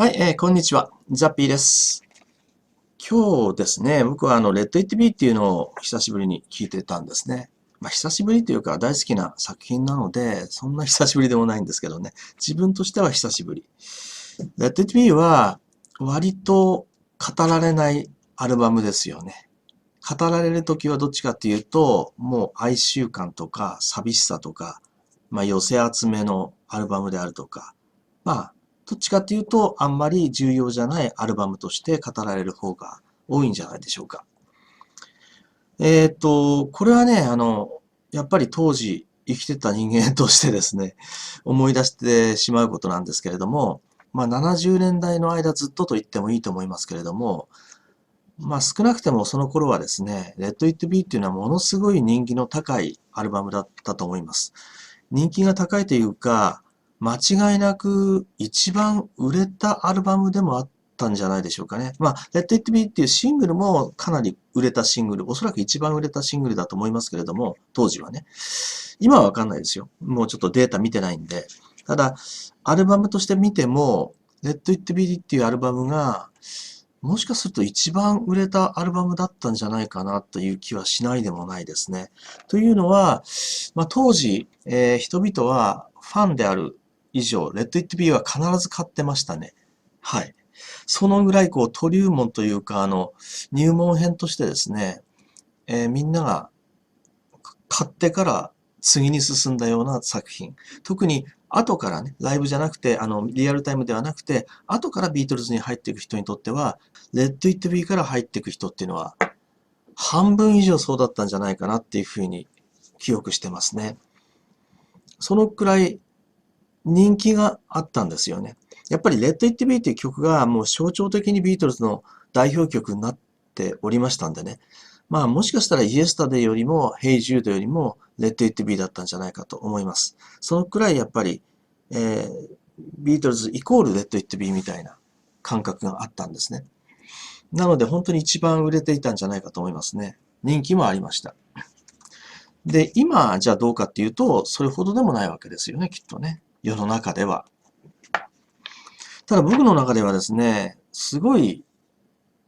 はい、こんにちは。ザッピーです。今日ですね、僕はレッド・イット・ビーっていうのを久しぶりに聞いてたんですね。まあ、久しぶりというか大好きな作品なので、そんな久しぶりでもないんですけどね。自分としては久しぶり。レッド・イット・ビーは割と語られないアルバムですよね。語られるときはどっちかっていうと、もう哀愁感とか寂しさとか、まあ寄せ集めのアルバムであるとか、まあ、どっちかっていうと、あんまり重要じゃないアルバムとして語られる方が多いんじゃないでしょうか。これはね、やっぱり当時生きてた人間としてですね、思い出してしまうことなんですけれども、まあ70年代の間ずっとと言ってもいいと思いますけれども、まあ少なくてもその頃はですね、レッド・イット・ビーっていうのはものすごい人気の高いアルバムだったと思います。人気が高いというか、間違いなく一番売れたアルバムでもあったんじゃないでしょうかね。まあ、Let It Be っていうシングルもかなり売れたシングル、おそらく一番売れたシングルだと思いますけれども、当時はね。今はわかんないですよ。もうちょっとデータ見てないんで。ただ、アルバムとして見ても、Let It Be っていうアルバムが、もしかすると一番売れたアルバムだったんじゃないかなという気はしないでもないですね。というのは、まあ、当時、人々はファンである以上、レッド・イット・ビーは必ず買ってましたね。はい。そのぐらい、登竜門というか、入門編としてですね、みんなが買ってから次に進んだような作品。特に後からね、ライブじゃなくて、リアルタイムではなくて、後からビートルズに入っていく人にとっては、レッド・イット・ビーから入っていく人っていうのは、半分以上そうだったんじゃないかなっていうふうに記憶してますね。そのくらい人気があったんですよね。やっぱりレッド・イット・ビーっていう曲がもう象徴的にビートルズの代表曲になっておりましたんでね。まあもしかしたらイエスタデイよりもヘイジュードよりもレッド・イット・ビーだったんじゃないかと思います。そのくらいやっぱり、ビートルズイコールレッド・イット・ビーみたいな感覚があったんですね。なので本当に一番売れていたんじゃないかと思いますね。人気もありました。で、今じゃあどうかっていうと、それほどでもないわけですよね、きっとね。世の中では。ただ僕の中ではですね、すごい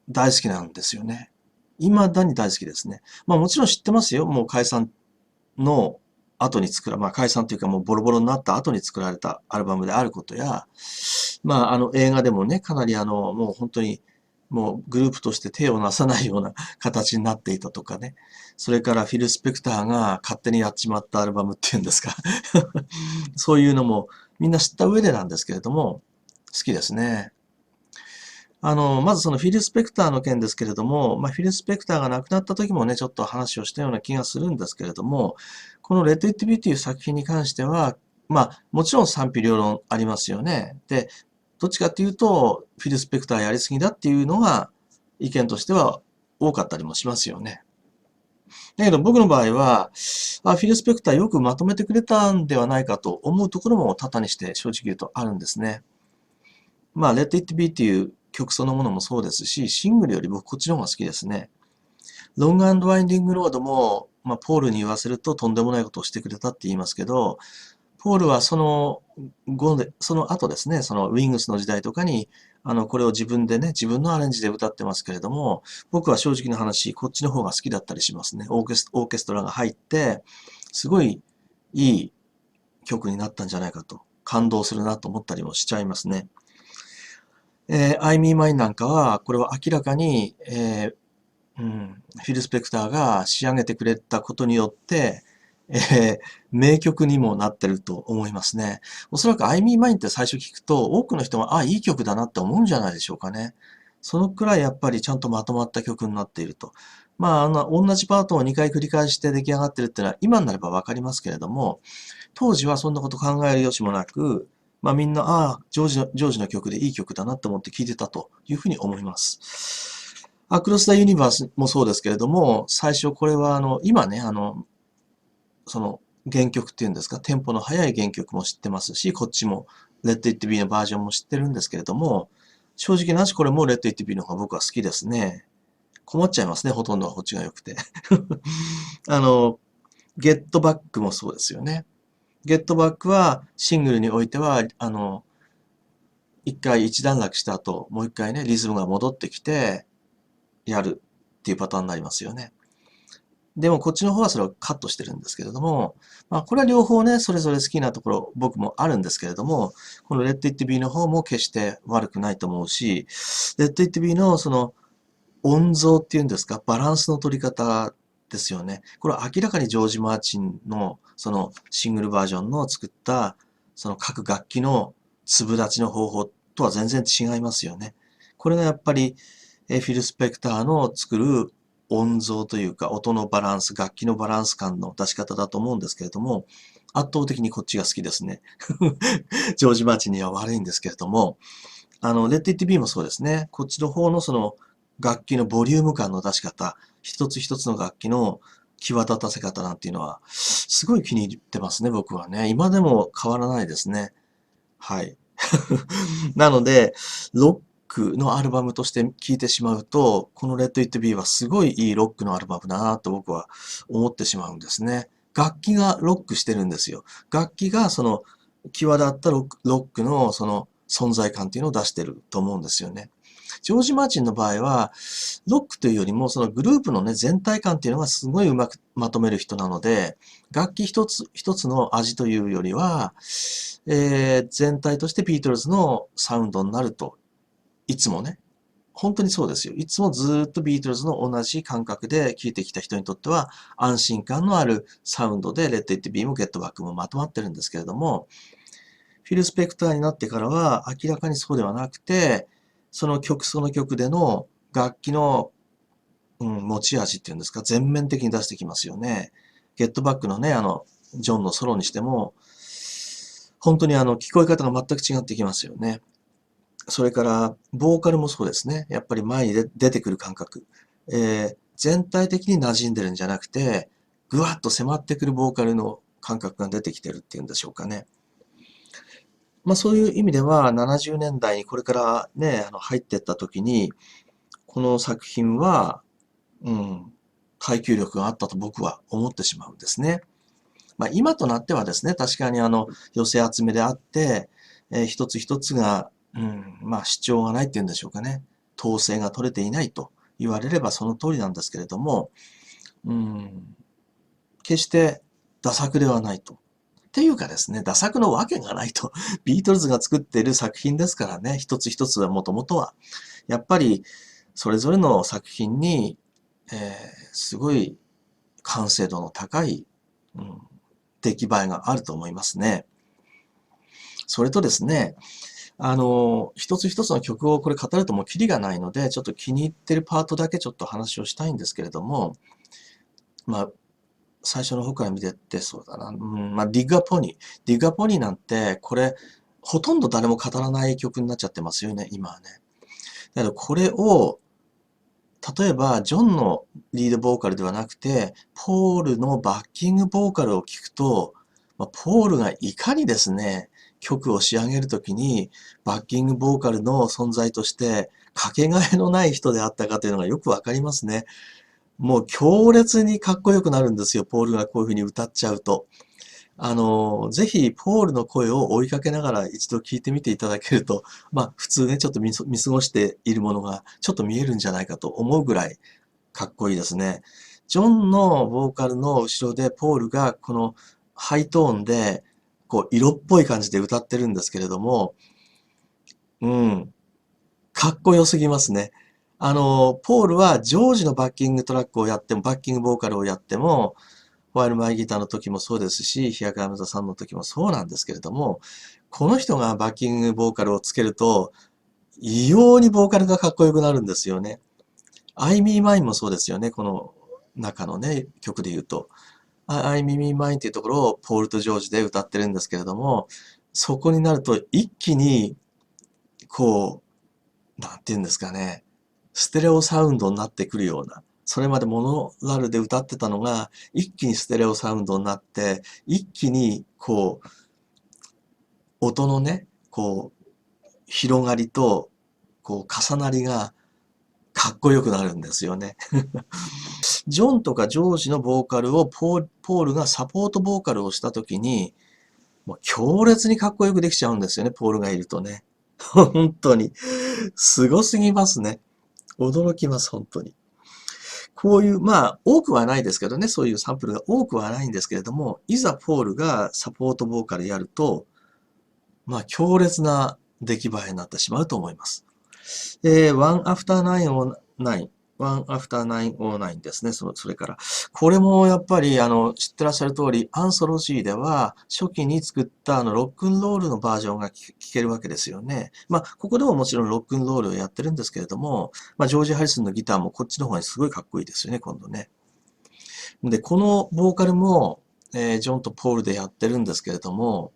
大好きなんですよね。未だに大好きですね。まあもちろん知ってますよ。もう解散の後にまあ解散というかもうボロボロになった後に作られたアルバムであることや、まあ映画でもね、かなりもう本当にもうグループとして手をなさないような形になっていたとかね。それからフィル・スペクターが勝手にやっちまったアルバムっていうんですか。そういうのもみんな知った上でなんですけれども、好きですね。まずそのフィル・スペクターの件ですけれども、まあ、フィル・スペクターが亡くなった時もね、ちょっと話をしたような気がするんですけれども、このレッド・イット・ビーという作品に関しては、まあ、もちろん賛否両論ありますよね。で、どっちかっていうと、フィル・スペクターやりすぎだっていうのが意見としては多かったりもしますよね。だけど僕の場合は、フィル・スペクターよくまとめてくれたんではないかと思うところも多々にして正直言うとあるんですね。まあ、Let It Be っていう曲そのものもそうですし、シングルより僕こっちの方が好きですね。ロングワインディングロードも、まあ、ポールに言わせるととんでもないことをしてくれたって言いますけど、ポールはその後で、その後ですね、そのウィングスの時代とかに、これを自分でね、自分のアレンジで歌ってますけれども、僕は正直な話、こっちの方が好きだったりしますね。オーケストラが入って、すごいいい曲になったんじゃないかと、感動するなと思ったりもしちゃいますね。I Me Mine なんかは、これは明らかに、フィル・スペクターが仕上げてくれたことによって、えー名曲にもなってると思いますね。おそらく I Me Mine って最初聞くと、多くの人が、いい曲だなって思うんじゃないでしょうかね。そのくらいやっぱりちゃんとまとまった曲になっていると。まあ、同じパートを2回繰り返して出来上がってるっていうのは今になればわかりますけれども、当時はそんなこと考える余地もなく、まあみんな、ジョージの曲でいい曲だなと思って聴いてたというふうに思います。アクロス・ザ・ユニバースもそうですけれども、最初これは今ね、その原曲っていうんですか、テンポの速い原曲も知ってますし、こっちも Let It Be のバージョンも知ってるんですけれども、正直なしこれも Let It Be の方が僕は好きですね。困っちゃいますね、ほとんどはこっちが良くて。あの、Get Back もそうですよね。ゲットバックはシングルにおいては、一回一段落した後、もう一回ね、リズムが戻ってきて、やるっていうパターンになりますよね。でもこっちの方はそれをカットしてるんですけれども、まあこれは両方ね、それぞれ好きなところ僕もあるんですけれども、この Let It Be の方も決して悪くないと思うし、Let It Be のその音像っていうんですか、バランスの取り方ですよね。これは明らかにジョージ・マーチンのそのシングルバージョンの作ったその各楽器の粒立ちの方法とは全然違いますよね。これがやっぱりフィル・スペクターの作る音像というか音のバランス、楽器のバランス感の出し方だと思うんですけれども、圧倒的にこっちが好きですね。ジョージ・マーチンには悪いんですけれども、Let It Be もそうですね。こっちの方のその楽器のボリューム感の出し方、一つ一つの楽器の際立たせ方なんていうのは、すごい気に入ってますね、僕はね。今でも変わらないですね。はい。なので、ロックのアルバムとして聴いてしまうと、この Let It Be はすごいいいロックのアルバムだなと僕は思ってしまうんですね。楽器がロックしてるんですよ。楽器がその際立ったロックのその存在感っていうのを出してると思うんですよね。ジョージ・マーチンの場合は、ロックというよりも、そのグループのね、全体感っていうのがすごいうまくまとめる人なので、楽器一つ一つの味というよりは、全体としてビートルズのサウンドになると、いつもね、本当にそうですよ。いつもずっとビートルズの同じ感覚で聴いてきた人にとっては、安心感のあるサウンドで、レッド・イット・ビーもゲットバックもまとまってるんですけれども、フィル・スペクターになってからは明らかにそうではなくて、その曲その曲での楽器の、持ち味っていうんですか、全面的に出してきますよね。ゲットバックのね、ジョンのソロにしても、本当に聞こえ方が全く違ってきますよね。それから、ボーカルもそうですね。やっぱり前に出てくる感覚。全体的に馴染んでるんじゃなくて、ぐわっと迫ってくるボーカルの感覚が出てきてるっていうんでしょうかね。まあそういう意味では、70年代にこれからね、入ってった時に、この作品は、うん、耐久力があったと僕は思ってしまうんですね。まあ今となってはですね、確かに寄せ集めであって、一つ一つが、まあ主張がないっていうんでしょうかね。統制が取れていないと言われればその通りなんですけれども、うん、決してダ作ではないと。っていうかですね、ダ作のわけがないと。ビートルズが作っている作品ですからね、一つ一つはもともとは。やっぱり、それぞれの作品に、すごい完成度の高い、うん、出来栄えがあると思いますね。それとですね、一つ一つの曲をこれ語るともうキリがないので、ちょっと気に入ってるパートだけちょっと話をしたいんですけれども、まあ、最初の方から見てってそうだな。まあ、ディグアポニー。ディグアポニーなんて、これ、ほとんど誰も語らない曲になっちゃってますよね、今はね。だけど、これを、例えば、ジョンのリードボーカルではなくて、ポールのバッキングボーカルを聞くと、ポールがいかにですね、曲を仕上げるときに、バッキングボーカルの存在として、かけがえのない人であったかというのがよくわかりますね。もう強烈にかっこよくなるんですよ、ポールがこういう風に歌っちゃうと。ぜひ、ポールの声を追いかけながら一度聞いてみていただけると、普通ね、ちょっと見過ごしているものが、ちょっと見えるんじゃないかと思うぐらい、かっこいいですね。ジョンのボーカルの後ろで、ポールがこのハイトーンで、こう、色っぽい感じで歌ってるんですけれども、うん、かっこよすぎますね。ポールはジョージのバッキングトラックをやっても、バッキングボーカルをやっても、ホワイルマイギターの時もそうですし、ヒアカームザさんの時もそうなんですけれども、この人がバッキングボーカルをつけると、異様にボーカルがかっこよくなるんですよね。I Me Mine もそうですよね、この中のね、曲で言うと。I Me Mine っていうところをポールとジョージで歌ってるんですけれども、そこになると一気に、こう、なんて言うんですかね、ステレオサウンドになってくるような、それまでモノラルで歌ってたのが、一気にステレオサウンドになって、一気に、こう、音のね、こう、広がりと、こう、重なりが、かっこよくなるんですよね。ジョンとかジョージのボーカルをポールがサポートボーカルをしたときに、もう強烈にかっこよくできちゃうんですよね、ポールがいるとね。本当に。すごすぎますね。驚きます、本当に。こういう、まあ、多くはないですけどね、そういうサンプルが多くはないんですけれども、いざポールがサポートボーカルやると、まあ、強烈な出来栄えになってしまうと思います。One After 909、One After 909ですね。それから。これもやっぱり、知ってらっしゃる通り、アンソロジーでは、初期に作ったロックンロールのバージョンが聴けるわけですよね。まあ、ここでももちろんロックンロールをやってるんですけれども、まあ、ジョージ・ハリスンのギターもこっちの方がすごいかっこいいですよね、今度ね。で、このボーカルも、ジョンとポールでやってるんですけれども、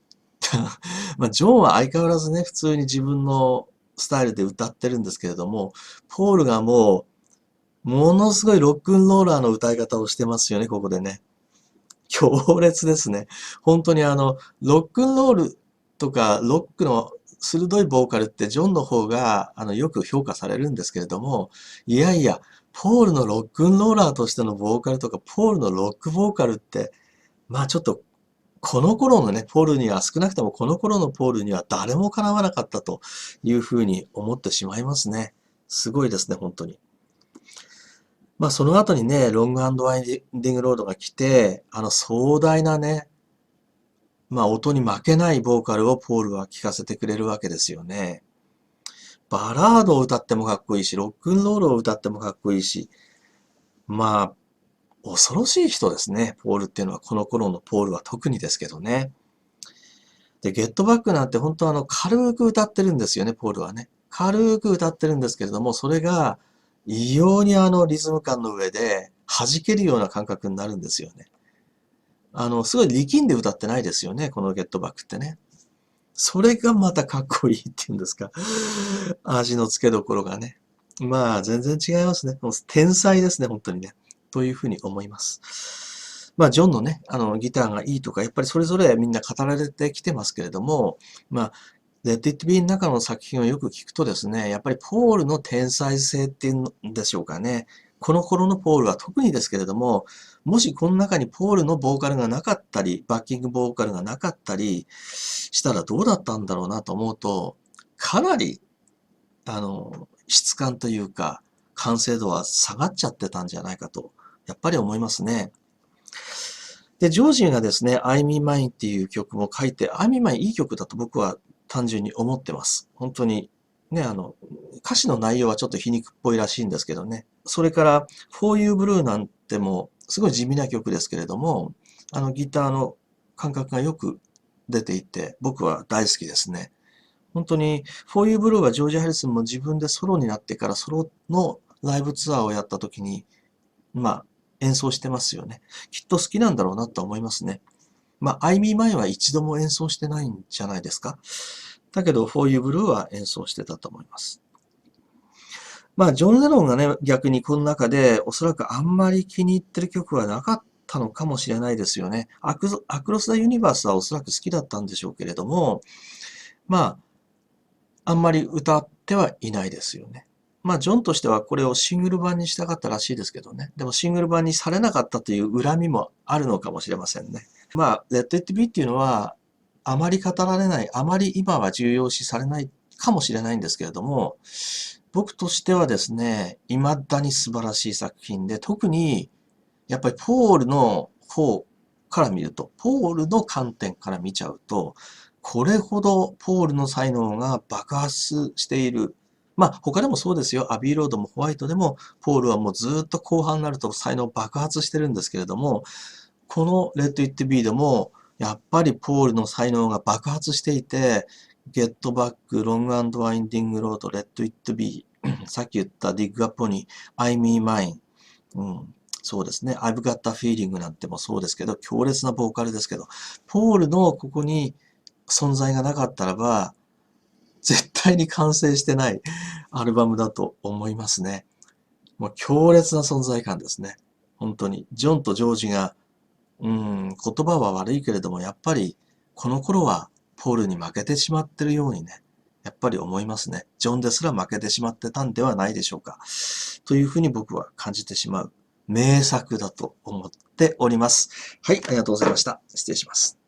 まあ、ジョンは相変わらずね、普通に自分のスタイルで歌ってるんですけれども、ポールがもう、ものすごいロックンローラーの歌い方をしてますよね、ここでね。強烈ですね。本当にロックンロールとか、ロックの鋭いボーカルってジョンの方が、よく評価されるんですけれども、いやいや、ポールのロックンローラーとしてのボーカルとか、ポールのロックボーカルって、まあちょっとこの頃のね、ポールには、少なくともこの頃のポールには誰もかなわなかったというふうに思ってしまいますね。すごいですね、本当に。まあその後にね、ロングワインディングロードが来て、壮大なね、まあ音に負けないボーカルをポールは聴かせてくれるわけですよね。バラードを歌ってもかっこいいし、ロックンロールを歌ってもかっこいいし、まあ、恐ろしい人ですね、ポールっていうのは。この頃のポールは特にですけどね。で、ゲットバックなんて本当軽く歌ってるんですよね、ポールはね。軽く歌ってるんですけれども、それが異様にリズム感の上で弾けるような感覚になるんですよね。すごい力んで歌ってないですよね、このゲットバックってね。それがまたかっこいいっていうんですか。味の付けどころがね。まあ、全然違いますね。もう天才ですね、本当にね。というふうに思います。まあ、ジョンのね、ギターがいいとか、やっぱりそれぞれみんな語られてきてますけれども、まあ、Let It Be の中の作品をよく聞くとですね、やっぱりポールの天才性っていうんでしょうかね。この頃のポールは特にですけれども、もしこの中にポールのボーカルがなかったり、バッキングボーカルがなかったりしたらどうだったんだろうなと思うと、かなり、質感というか、完成度は下がっちゃってたんじゃないかと、やっぱり思いますね。で、ジョージーがですね、I'm in Mine っていう曲も書いて、I'm in Mine いい曲だと僕は単純に思ってます。本当に。ね、歌詞の内容はちょっと皮肉っぽいらしいんですけどね。それから、For You Blue なんても、すごい地味な曲ですけれども、ギターの感覚がよく出ていて、僕は大好きですね。本当に、For You Blue はジョージ・ハリスンも自分でソロになってからソロのライブツアーをやった時に、まあ、演奏してますよね。きっと好きなんだろうなと思いますね。まあ、I Me Mine は一度も演奏してないんじゃないですか。だけど、For You Blue は演奏してたと思います。まあ、ジョン・レノンがね、逆にこの中で、おそらくあんまり気に入ってる曲はなかったのかもしれないですよね。アクロス・ザ・ユニバースはおそらく好きだったんでしょうけれども、まあ、あんまり歌ってはいないですよね。まあ、ジョンとしてはこれをシングル版にしたかったらしいですけどね。でもシングル版にされなかったという恨みもあるのかもしれませんね。まあ、Let It Be っていうのは、あまり語られない、あまり今は重要視されないかもしれないんですけれども、僕としてはですね、未だに素晴らしい作品で、特に、やっぱりポールの方から見ると、ポールの観点から見ちゃうと、これほどポールの才能が爆発している。まあ他でもそうですよ。アビーロードもホワイトでも、ポールはもうずっと後半になると才能爆発してるんですけれども、この Let It Be でも、やっぱりポールの才能が爆発していて、Get Back, Long and Winding Road, Let It Be さっき言った Dig Up Pony, I Me Mine、うん、そうですね。I've Got a Feeling なんてもそうですけど、強烈なボーカルですけど、ポールのここに存在がなかったらば、絶対に完成してないアルバムだと思いますね。もう強烈な存在感ですね。本当に。ジョンとジョージが言葉は悪いけれども、やっぱりこの頃はポールに負けてしまってるようにね、やっぱり思いますね。ジョンですら負けてしまってたんではないでしょうか。というふうに僕は感じてしまう名作だと思っております。はい、ありがとうございました。失礼します。